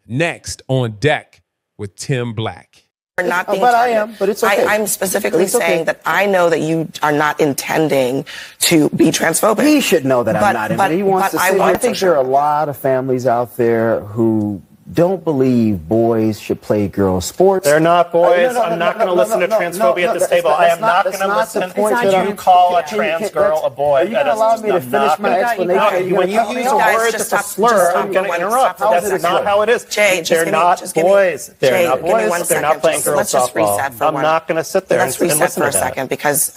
Next on deck with Tim Black. Not being but I am, but it's okay. I'm specifically saying that I know that you are not intending to be transphobic. He should know that I'm not intending. He wants to say, I think there are a lot of families out there who don't believe boys should play girls' sports. They're not boys. I'm not going to listen to transphobia at this table. I am not going to listen to you call a trans girl a boy. Are you going to allow me to finish my explanation? When you use a word that's a slur, I'm going to interrupt. That's not how it is. They're not boys. They're not boys. They're not playing girls' softball. I'm not going to sit there and listen to that. Let's reset for a second because,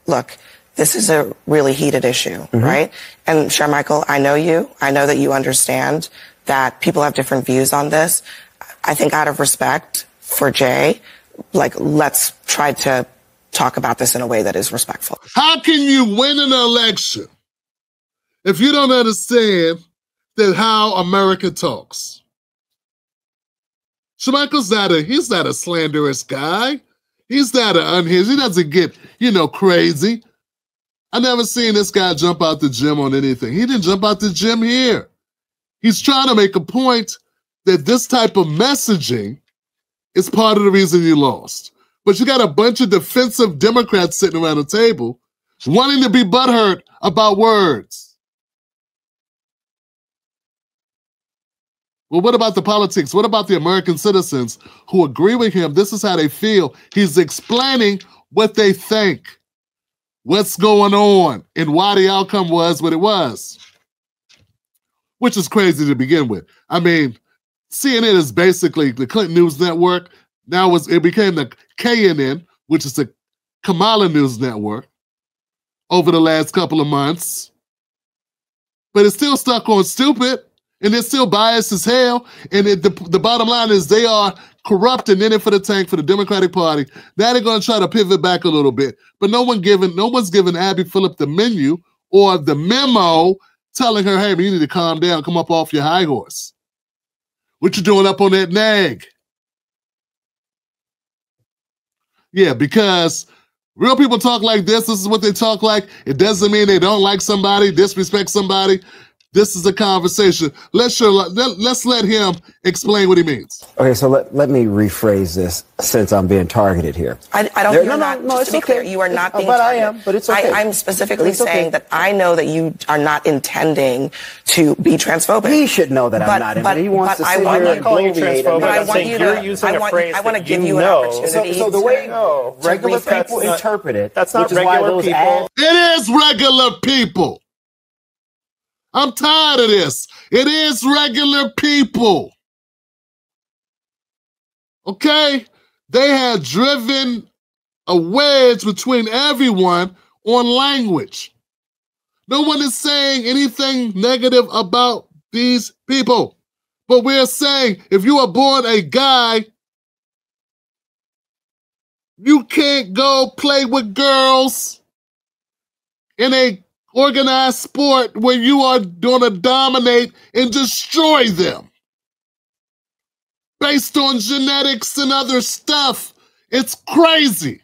look, this is a really heated issue, right? And Shermichael, I know you. I know that you understand that people have different views on this. I think out of respect for Jay, let's try to talk about this in a way that is respectful. How can you win an election if you don't understand that how America talks? Shermichael's he's not a slanderous guy. He's not an unhinged. He doesn't get, crazy. I never seen this guy jump out the gym on anything. He didn't jump out the gym here. He's trying to make a point that this type of messaging is part of the reason you lost. But you got a bunch of defensive Democrats sitting around the table wanting to be butthurt about words. Well, what about the politics? What about the American citizens who agree with him? This is how they feel. He's explaining what they think, what's going on, and why the outcome was what it was. Which is crazy to begin with. I mean, CNN is basically the Clinton News Network. Now it became the KNN, which is the Kamala News Network, over the last couple of months. But it's still stuck on stupid, and it's still biased as hell. And the bottom line is they are corrupt and in it for the tank for the Democratic Party. Now they're going to try to pivot back a little bit. But no one's given Abby Phillip the menu or the memo telling her, hey, man, you need to calm down, come up off your high horse. What you doing up on that nag? Yeah, because real people talk like this. This is what they talk like. It doesn't mean they don't like somebody, disrespect somebody. This is a conversation. Let's let him explain what he means. Okay, so let me rephrase this since I'm being targeted here. I don't. No, it's okay. You are not being targeted. I am, but it's okay. I'm specifically saying that I know that you are not intending to be transphobic. He should know that I'm not intending. He wants to sit here and bloviate. But I want you to. I want to give you an opportunity. So the way regular people interpret it, that's not regular people. It is regular people. I'm tired of this. It is regular people. Okay? They have driven a wedge between everyone on language. No one is saying anything negative about these people. But we're saying if you are born a guy, you can't go play with girls in a organized sport where you are going to dominate and destroy them based on genetics and other stuff. It's crazy.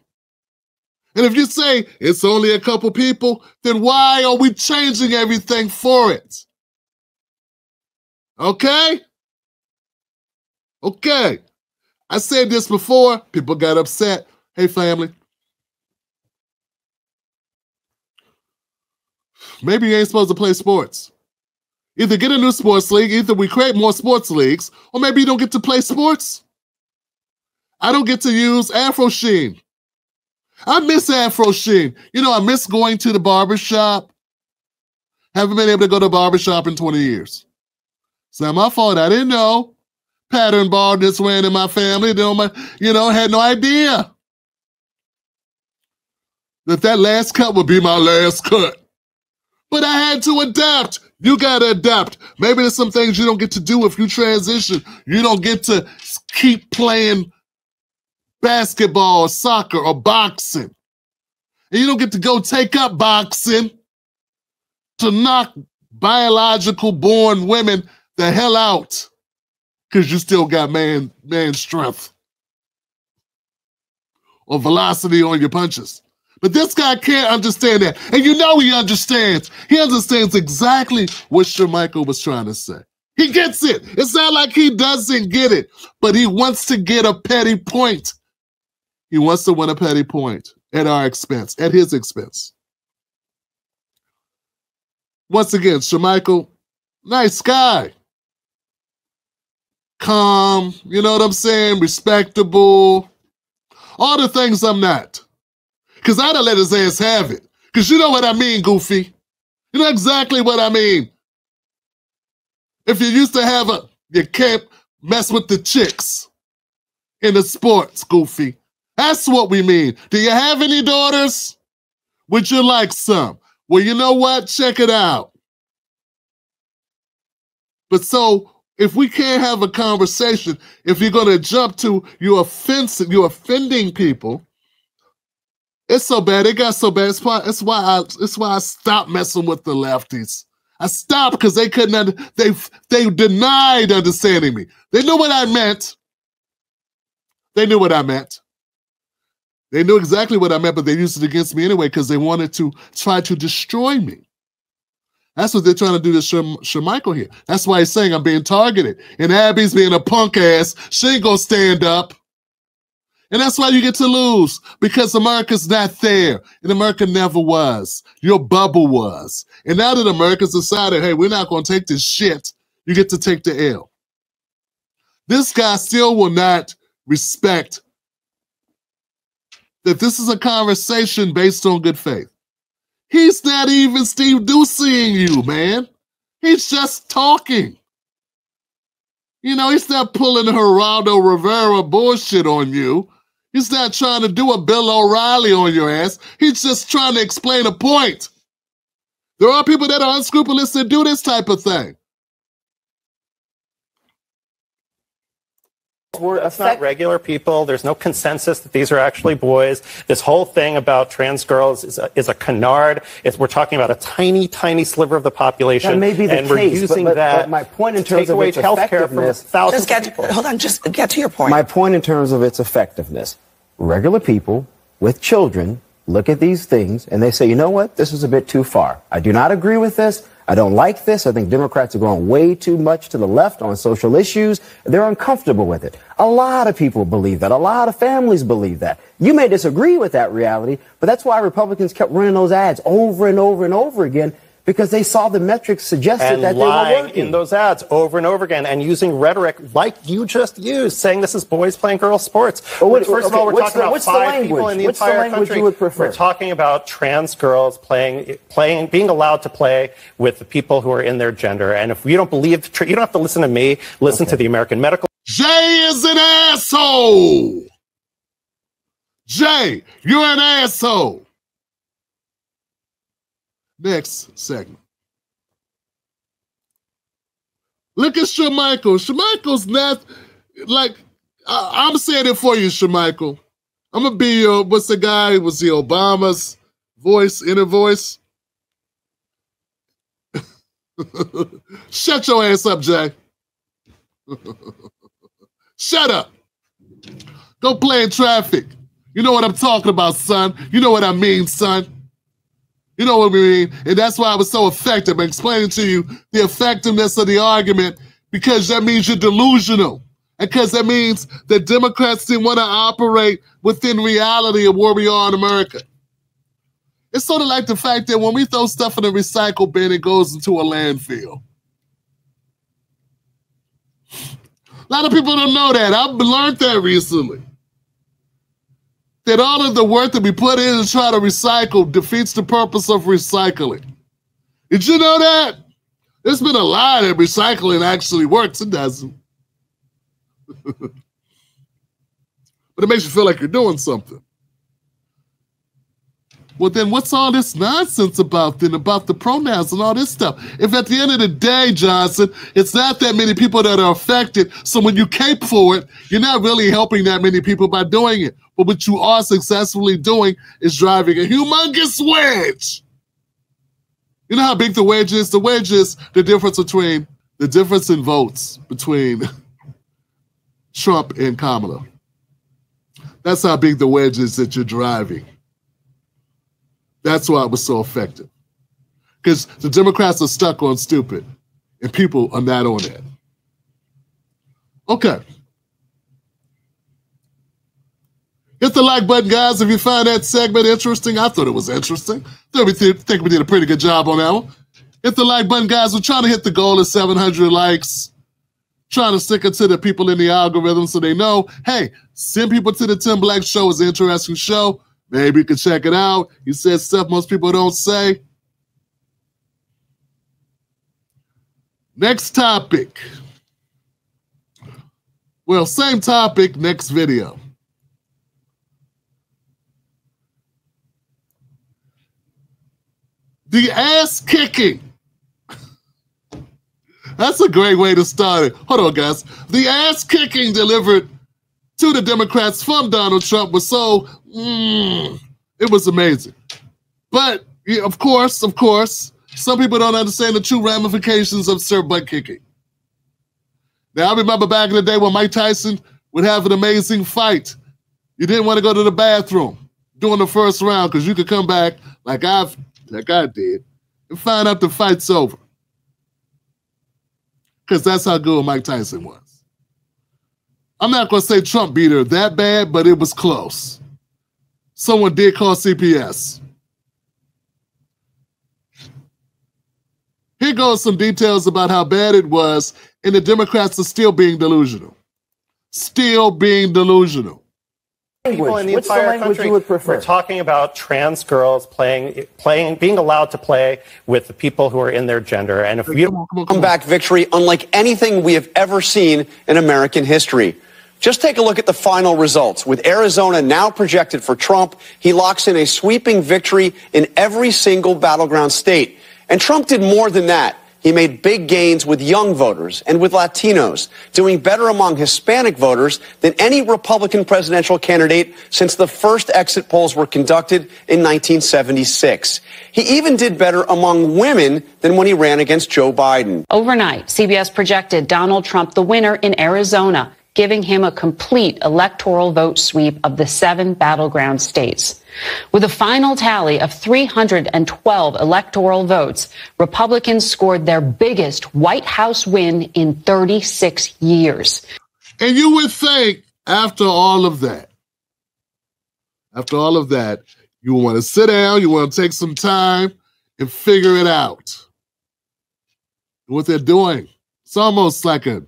And if you say it's only a couple people, then why are we changing everything for it? Okay? Okay. I said this before. People got upset. Hey, family. Maybe you ain't supposed to play sports. Either get a new sports league, either we create more sports leagues, or maybe you don't get to play sports. I don't get to use Afro Sheen. I miss Afro Sheen. I miss going to the barbershop. Haven't been able to go to the barbershop in 20 years. It's not my fault. I didn't know. Pattern baldness ran in my family. Had no idea that last cut would be my last cut. But I had to adapt. You got to adapt. Maybe there's some things you don't get to do if you transition. You don't get to keep playing basketball or soccer or boxing. And you don't get to go take up boxing to knock biological born women the hell out because you still got man strength or velocity on your punches. But this guy can't understand that. And he understands. He understands exactly what Shermichael was trying to say. He gets it. It's not like he doesn't get it, but he wants to get a petty point. He wants to win a petty point at our expense, at his expense. Once again, Shermichael, nice guy. Calm, you know what I'm saying? Respectable. All the things I'm not. Because I'd have let his ass have it. Because you know what I mean, Goofy. You know exactly what I mean. If you used to have you can't mess with the chicks in the sports, Goofy. That's what we mean. Do you have any daughters? Would you like some? Well, you know what? Check it out. But so, if we can't have a conversation, if you're going to jump to you're offending people, it's so bad. It got so bad. It's why I stopped messing with the lefties. I stopped because they couldn't. They denied understanding me. They knew what I meant. They knew what I meant. They knew exactly what I meant, but they used it against me anyway because they wanted to try to destroy me. That's what they're trying to do to Shermichael here. That's why he's saying I'm being targeted. And Abby's being a punk ass. She ain't gonna stand up. And that's why you get to lose, because America's not there. And America never was. Your bubble was. And now that America's decided, hey, we're not going to take this shit, you get to take the L. This guy still will not respect that this is a conversation based on good faith. He's not even Steve Doocying you, man. He's just talking. You know, he's not pulling Geraldo Rivera bullshit on you. He's not trying to do a Bill O'Reilly on your ass. He's just trying to explain a point. There are people that are unscrupulous that do this type of thing. That's not regular people. There's no consensus that these are actually boys. This whole thing about trans girls is a canard. We're talking about a tiny, tiny sliver of the population. That may be the and case, we're using but my point in terms of its effectiveness. Just get to your point. My point in terms of its effectiveness. Regular people with children look at these things and they say, you know what? This is a bit too far. I do not agree with this. I don't like this. I think Democrats are going way too much to the left on social issues. They're uncomfortable with it. A lot of people believe that. A lot of families believe that. You may disagree with that reality, but that's why Republicans kept running those ads over and over and over again, because they saw the metrics suggested that they were working. In those ads over and over again and using rhetoric like you just used, saying this is boys playing girls sports. Well, first of all, we're talking about 5 people in the entire country. You would prefer? We're talking about trans girls being allowed to play with the people who are in their gender. And if you don't believe, you don't have to listen to me. Listen to the American Medical. Jay is an asshole. Jay, you're an asshole. Next segment. Look at Shermichael. Shermichael's not like, I'm saying it for you, Shermichael. I'm going to be your, what's the guy? Was he Obama's voice, inner voice? Shut your ass up, Jay. Shut up. Go play in traffic. You know what I'm talking about, son. You know what I mean, son. You know what we mean? And that's why I was so effective in explaining to you the effectiveness of the argument, because that means you're delusional. And because that means that Democrats didn't want to operate within reality of where we are in America. It's sort of like the fact that when we throw stuff in a recycle bin, it goes into a landfill. A lot of people don't know that. I've learned that recently. That all of the work that we put in to try to recycle defeats the purpose of recycling. Did you know that? There's been a lie that recycling actually works. It doesn't. But it makes you feel like you're doing something. Well, then what's all this nonsense about then, about the pronouns and all this stuff? If at the end of the day, Johnson, it's not that many people that are affected, so when you cape for it, you're not really helping that many people by doing it. But what you are successfully doing is driving a humongous wedge. You know how big the wedge is? The wedge is the difference in votes between Trump and Kamala. That's how big the wedge is that you're driving. That's why it was so effective. Because the Democrats are stuck on stupid. And people are not on that. Okay. Hit the like button, guys, if you find that segment interesting. I thought it was interesting. I think we did a pretty good job on that one. Hit the like button, guys. We're trying to hit the goal of 700 likes. Trying to stick it to the people in the algorithm so they know, hey, send people to the Tim Black Show. It's an interesting show. Maybe you can check it out. He said stuff most people don't say. Next topic. Well, same topic, next video. The ass kicking. That's a great way to start it. Hold on, guys. The ass kicking delivered to the Democrats from Donald Trump was so, it was amazing. But, yeah, of course, some people don't understand the true ramifications of sir butt kicking. Now, I remember back in the day when Mike Tyson would have an amazing fight. You didn't want to go to the bathroom during the first round because you could come back like I did and find out the fight's over. Because that's how good Mike Tyson was. I'm not going to say Trump beat her that bad, but it was close. Someone did call CPS. Here goes some details about how bad it was, and the Democrats are still being delusional. Still being delusional. People in the entire country, we're talking about trans girls being allowed to play with the people who are in their gender. And if you comeback victory unlike anything we have ever seen in American history. Just take a look at the final results. With Arizona now projected for Trump, he locks in a sweeping victory in every single battleground state. And Trump did more than that. He made big gains with young voters and with Latinos, doing better among Hispanic voters than any Republican presidential candidate since the first exit polls were conducted in 1976. He even did better among women than when he ran against Joe Biden. Overnight, CBS projected Donald Trump the winner in Arizona, giving him a complete electoral vote sweep of the 7 battleground states. With a final tally of 312 electoral votes, Republicans scored their biggest White House win in 36 years. And you would think, after all of that, you want to sit down, you want to take some time and figure it out. What they're doing, it's almost like a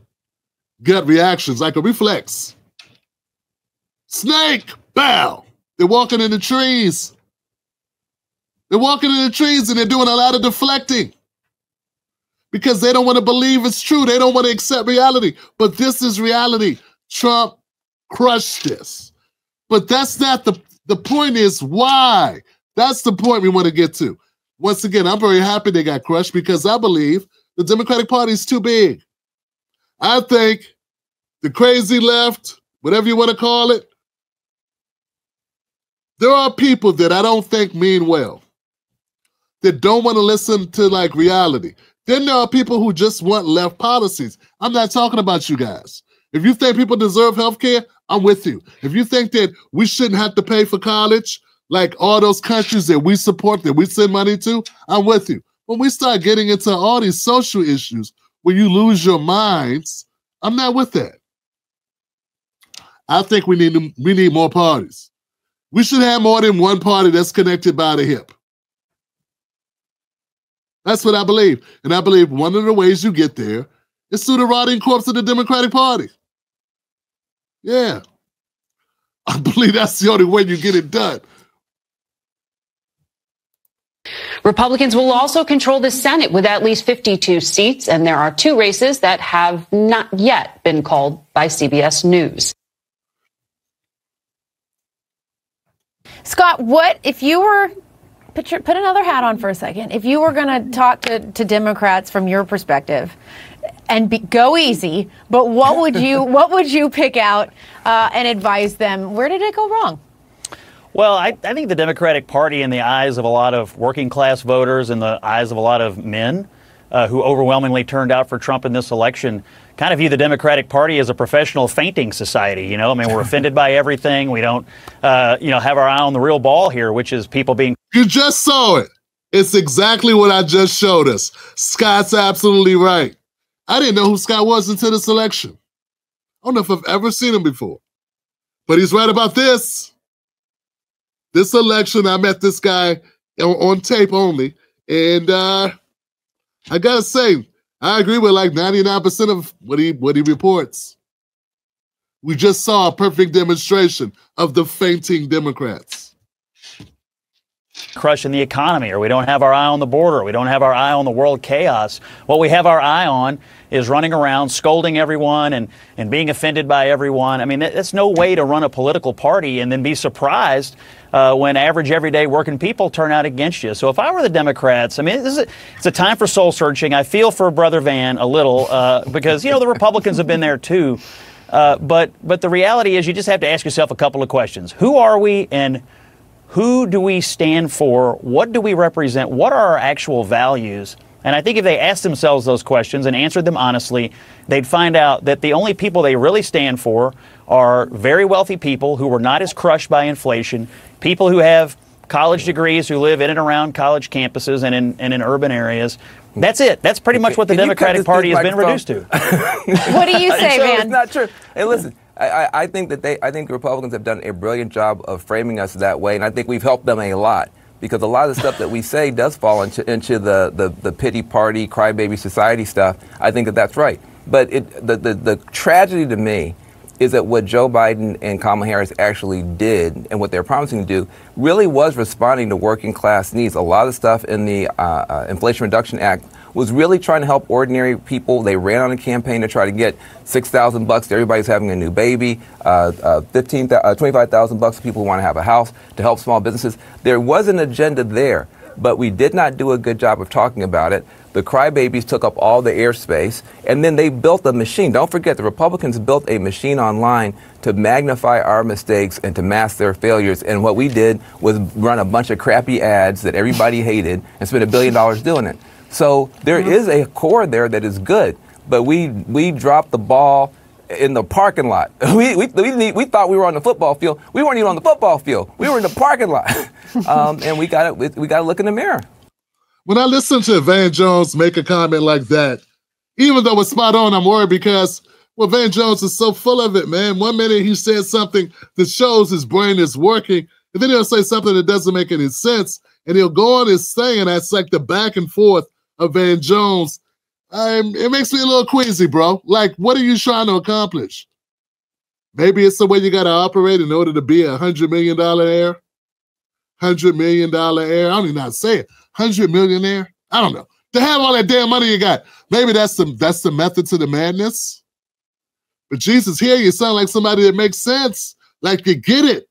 gut reaction, it's like a reflex. Snake, bow. They're walking in the trees. They're walking in the trees and they're doing a lot of deflecting because they don't want to believe it's true. They don't want to accept reality. But this is reality. Trump crushed this. But that's not the point is why. That's the point we want to get to. Once again, I'm very happy they got crushed because I believe the Democratic Party is too big. I think the crazy left, whatever you want to call it, there are people that I don't think mean well, that don't want to listen to like reality. Then there are people who just want left policies. I'm not talking about you guys. If you think people deserve health care, I'm with you. If you think that we shouldn't have to pay for college, like all those countries that we support, that we send money to, I'm with you. When we start getting into all these social issues where you lose your minds, I'm not with that. I think we need more parties. We should have more than one party that's connected by the hip. That's what I believe. And I believe one of the ways you get there is through the rotting corpse of the Democratic Party. Yeah. I believe that's the only way you get it done. Republicans will also control the Senate with at least 52 seats, and there are 2 races that have not yet been called by CBS News. Scott, what if you were put another hat on for a second? If you were going to talk to Democrats from your perspective, and go easy, but what would you pick out and advise them? Where did it go wrong? Well, I think the Democratic Party, in the eyes of a lot of working class voters, in the eyes of a lot of men who overwhelmingly turned out for Trump in this election, kind of view the Democratic Party as a professional fainting society. You know, I mean, we're offended by everything. We don't, have our eye on the real ball here, which is people being. You just saw it. It's exactly what I just showed us. Scott's absolutely right. I didn't know who Scott was until this election. I don't know if I've ever seen him before. But he's right about this. This election, I met this guy on tape only. And I gotta say, I agree with like 99% of what he reports. We just saw a perfect demonstration of the fainting Democrats. Crushing the economy, or we don't have our eye on the border, we don't have our eye on the world chaos. What we have our eye on is running around scolding everyone and being offended by everyone. I mean, that's no way to run a political party and then be surprised when average, everyday working people turn out against you. So if I were the Democrats, I mean, it's a time for soul searching. I feel for Brother Van a little because, you know, the Republicans have been there too. But the reality is you just have to ask yourself a couple of questions. Who are we, and who do we stand for? What do we represent? What are our actual values? And I think if they asked themselves those questions and answered them honestly, they'd find out that the only people they really stand for are very wealthy people who were not as crushed by inflation, people who have college degrees, who live in and around college campuses and in urban areas. That's it. That's pretty much what the Democratic Party has been reduced to. What do you say, Van? It's not true. Hey, listen. I think that the Republicans have done a brilliant job of framing us that way, and I think we've helped them a lot, because a lot of the stuff that we say does fall into the pity party, crybaby society stuff. I think that that's right. But the tragedy to me is that what Joe Biden and Kamala Harris actually did and what they're promising to do really was responding to working class needs. A lot of stuff in the Inflation Reduction Act was really trying to help ordinary people. They ran on a campaign to try to get $6,000 to everybody who's having a new baby, $25,000 to people who want to have a house, to help small businesses. There was an agenda there, but we did not do a good job of talking about it. The crybabies took up all the airspace, and then they built a machine. Don't forget, the Republicans built a machine online to magnify our mistakes and to mask their failures. And what we did was run a bunch of crappy ads that everybody hated and spend $1 billion doing it. So there is a core there that is good, but we dropped the ball in the parking lot. We thought we were on the football field. We weren't even on the football field. We were in the parking lot, and we got to look in the mirror. When I listen to Van Jones make a comment like that, even though it's spot on, I'm worried because, well, Van Jones is so full of it, man. One minute he says something that shows his brain is working, and then he'll say something that doesn't make any sense, and he'll go on his thing, and that's like the back and forth of Van Jones. It makes me a little queasy, bro. Like, what are you trying to accomplish? Maybe it's the way you got to operate in order to be a $100 million heir. $100 million heir. I don't even know how to say it. 100 millionaire? I don't know. To have all that damn money you got. Maybe that's the method to the madness. But Jesus, here you sound like somebody that makes sense. Like you get it.